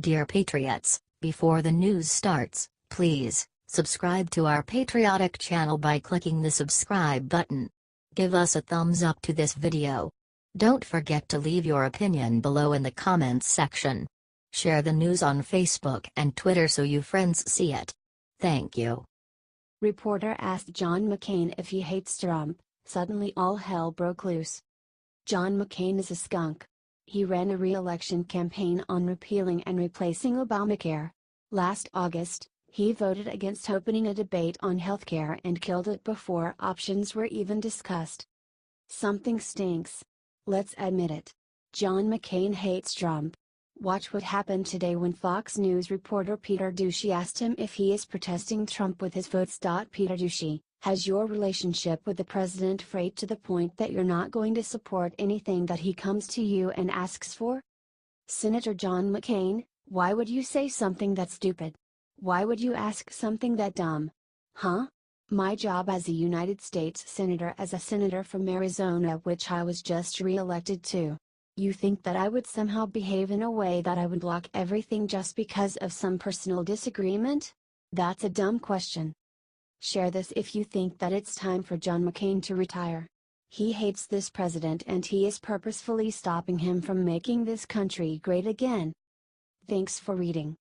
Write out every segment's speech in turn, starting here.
Dear Patriots, before the news starts, please subscribe to our patriotic channel by clicking the subscribe button. Give us a thumbs up to this video. Don't forget to leave your opinion below in the comments section. Share the news on Facebook and Twitter so you friends see it. Thank you. Reporter asked John McCain if he hates Trump. Suddenly all hell broke loose. John McCain is a skunk. He ran a re-election campaign on repealing and replacing Obamacare. Last August, he voted against opening a debate on healthcare and killed it before options were even discussed. Something stinks. Let's admit it. John McCain hates Trump. Watch what happened today when Fox News reporter Peter Doocy asked him if he is protesting Trump with his votes. Peter Doocy, has your relationship with the president frayed to the point that you're not going to support anything that he comes to you and asks for? Senator John McCain, why would you say something that stupid? Why would you ask something that dumb? Huh? My job as a United States Senator, as a senator from Arizona, which I was just re-elected to. You think that I would somehow behave in a way that I would block everything just because of some personal disagreement? That's a dumb question. Share this if you think that it's time for John McCain to retire. He hates this president and he is purposefully stopping him from making this country great again. Thanks for reading.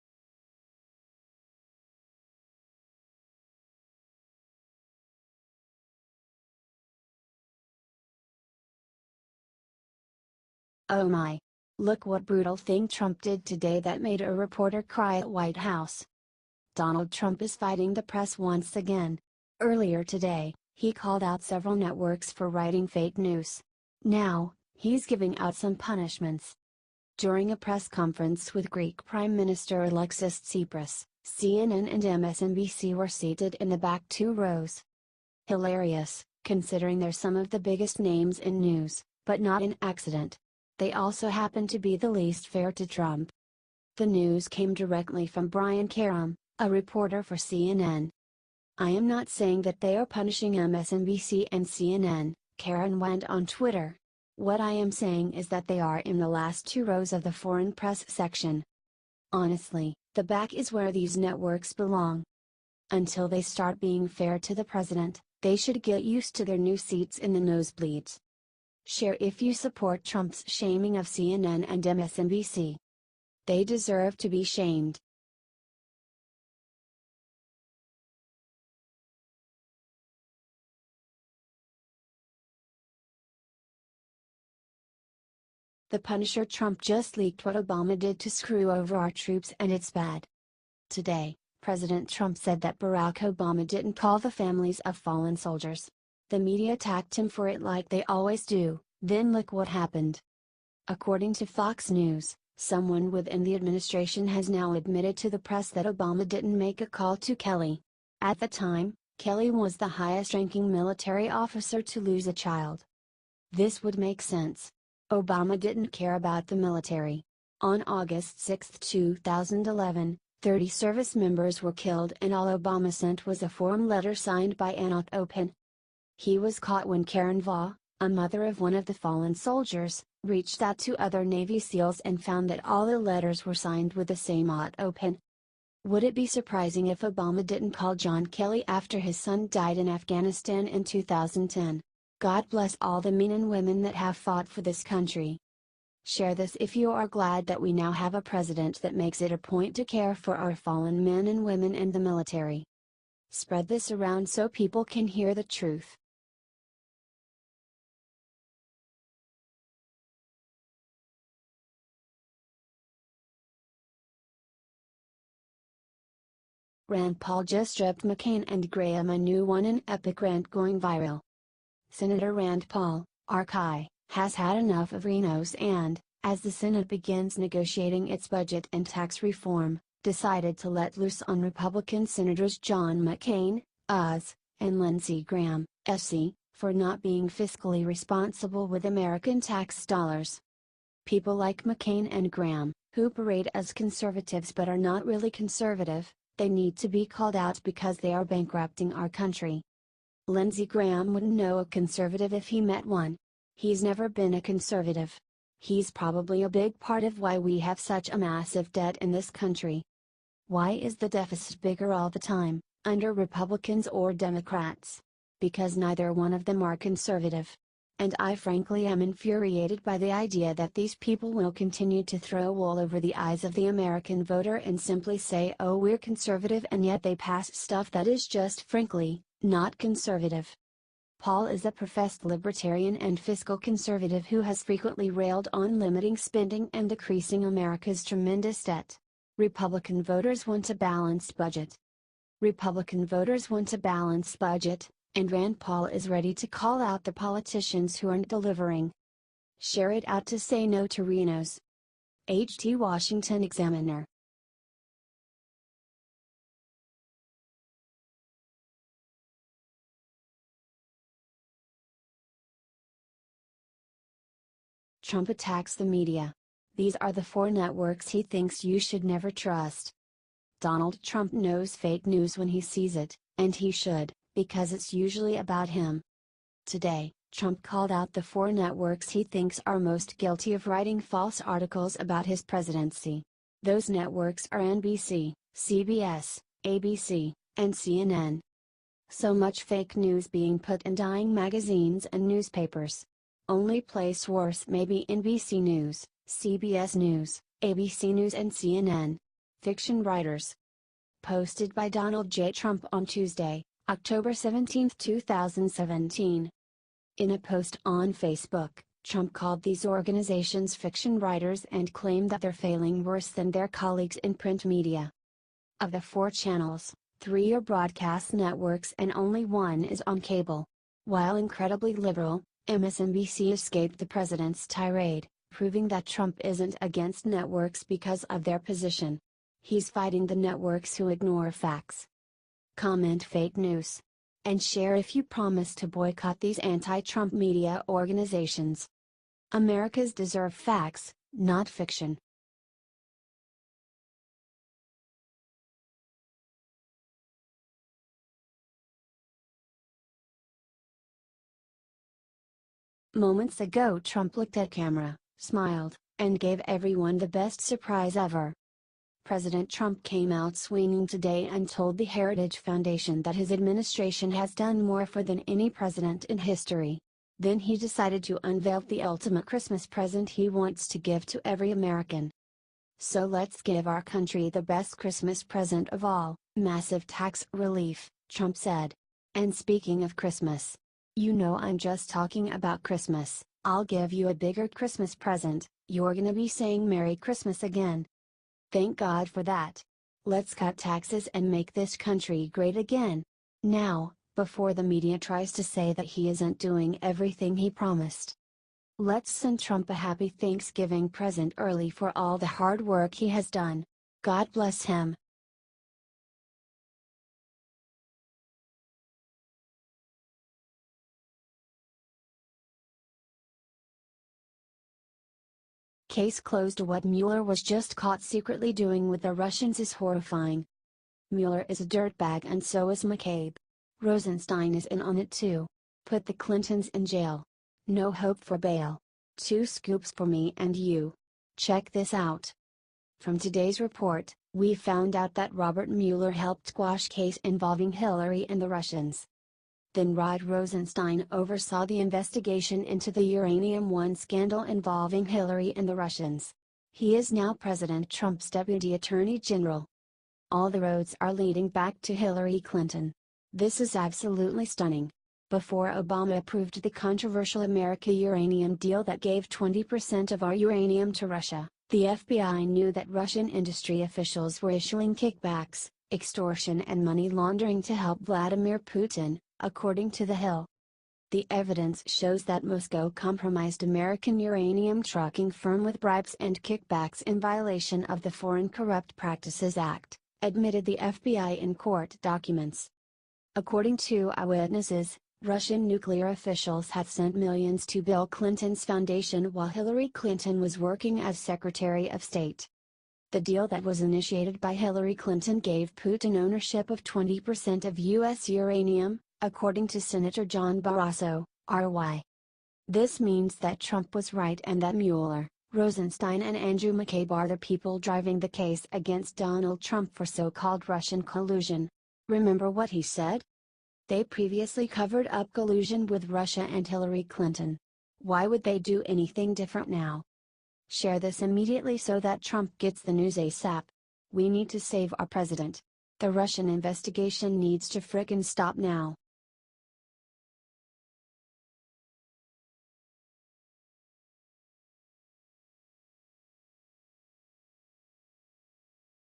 Oh my! Look what brutal thing Trump did today that made a reporter cry at White House. Donald Trump is fighting the press once again. Earlier today, he called out several networks for writing fake news. Now, he's giving out some punishments. During a press conference with Greek Prime Minister Alexis Tsipras, CNN and MSNBC were seated in the back 2 rows. Hilarious, considering they're some of the biggest names in news, but not an accident. They also happen to be the least fair to Trump. The news came directly from Brian Karem, a reporter for CNN. I am not saying that they are punishing MSNBC and CNN, Karen went on Twitter. What I am saying is that they are in the last 2 rows of the foreign press section. Honestly, the back is where these networks belong. Until they start being fair to the president, they should get used to their new seats in the nosebleeds. Share if you support Trump's shaming of CNN and MSNBC. They deserve to be shamed. The Punisher Trump just leaked what Obama did to screw over our troops and it's bad. Today, President Trump said that Barack Obama didn't call the families of fallen soldiers. The media attacked him for it like they always do, then look what happened. According to Fox News, someone within the administration has now admitted to the press that Obama didn't make a call to Kelly. At the time, Kelly was the highest-ranking military officer to lose a child. This would make sense. Obama didn't care about the military. On August 6, 2011, 30 service members were killed and all Obama sent was a form letter signed by Anat Open. He was caught when Karen Vaugh, a mother of one of the fallen soldiers, reached out to other Navy SEALs and found that all the letters were signed with the same Anat Open. Would it be surprising if Obama didn't call John Kelly after his son died in Afghanistan in 2010? God bless all the men and women that have fought for this country. Share this if you are glad that we now have a president that makes it a point to care for our fallen men and women in the military. Spread this around so people can hear the truth. Rand Paul just dropped McCain and Graham a new one, an epic rant going viral. Senator Rand Paul, RK, has had enough of Rhinos and, as the Senate begins negotiating its budget and tax reform, decided to let loose on Republican Senators John McCain, US, and Lindsey Graham, SC, for not being fiscally responsible with American tax dollars. People like McCain and Graham, who parade as conservatives but are not really conservative, they need to be called out because they are bankrupting our country. Lindsey Graham wouldn't know a conservative if he met one. He's never been a conservative. He's probably a big part of why we have such a massive debt in this country. Why is the deficit bigger all the time, under Republicans or Democrats? Because neither one of them are conservative. And I frankly am infuriated by the idea that these people will continue to throw wool over the eyes of the American voter and simply say, oh, we're conservative, and yet they pass stuff that is just frankly, not conservative. Paul is a professed libertarian and fiscal conservative who has frequently railed on limiting spending and decreasing America's tremendous debt. Republican voters want a balanced budget. Republican voters want a balanced budget, and Rand Paul is ready to call out the politicians who aren't delivering. Share it out to say no to Renos. H.T. Washington Examiner. Trump attacks the media. These are the 4 networks he thinks you should never trust. Donald Trump knows fake news when he sees it, and he should, because it's usually about him. Today, Trump called out the 4 networks he thinks are most guilty of writing false articles about his presidency. Those networks are NBC, CBS, ABC, and CNN. So much fake news being put in dying magazines and newspapers. Only place worse may be NBC News, CBS News, ABC News, and CNN. Fiction writers. Posted by Donald J. Trump on Tuesday, October 17, 2017. In a post on Facebook, Trump called these organizations fiction writers and claimed that they're failing worse than their colleagues in print media. Of the 4 channels, 3 are broadcast networks and only 1 is on cable. While incredibly liberal, MSNBC escaped the president's tirade, proving that Trump isn't against networks because of their position. He's fighting the networks who ignore facts. Comment fake news. And share if you promise to boycott these anti-Trump media organizations. Americans deserve facts, not fiction. Moments ago, Trump looked at camera, smiled, and gave everyone the best surprise ever. President Trump came out swinging today and told the Heritage Foundation that his administration has done more for than any president in history. Then he decided to unveil the ultimate Christmas present he wants to give to every American. So let's give our country the best Christmas present of all, massive tax relief, Trump said. And speaking of Christmas, you know I'm just talking about Christmas. I'll give you a bigger Christmas present, you're gonna be saying Merry Christmas again. Thank God for that. Let's cut taxes and make this country great again. Now, before the media tries to say that he isn't doing everything he promised. Let's send Trump a happy Thanksgiving present early for all the hard work he has done. God bless him. Case closed. What Mueller was just caught secretly doing with the Russians is horrifying. Mueller is a dirtbag and so is McCabe. Rosenstein is in on it too. Put the Clintons in jail. No hope for bail. 2 scoops for me and you. Check this out. From today's report, we found out that Robert Mueller helped squash case involving Hillary and the Russians. Then Rod Rosenstein oversaw the investigation into the Uranium One scandal involving Hillary and the Russians. He is now President Trump's Deputy Attorney General. All the roads are leading back to Hillary Clinton. This is absolutely stunning. Before Obama approved the controversial America uranium deal that gave 20% of our uranium to Russia, the FBI knew that Russian industry officials were issuing kickbacks, extortion and money laundering to help Vladimir Putin, according to The Hill. The evidence shows that Moscow compromised American uranium trucking firm with bribes and kickbacks in violation of the Foreign Corrupt Practices Act, admitted the FBI in court documents. According to eyewitnesses, Russian nuclear officials had sent millions to Bill Clinton's foundation while Hillary Clinton was working as Secretary of State. The deal that was initiated by Hillary Clinton gave Putin ownership of 20% of U.S. uranium, according to Senator John Barrasso, RY. This means that Trump was right and that Mueller, Rosenstein and Andrew McCabe are the people driving the case against Donald Trump for so-called Russian collusion. Remember what he said? They previously covered up collusion with Russia and Hillary Clinton. Why would they do anything different now? Share this immediately so that Trump gets the news ASAP. We need to save our president. The Russian investigation needs to frickin' stop now.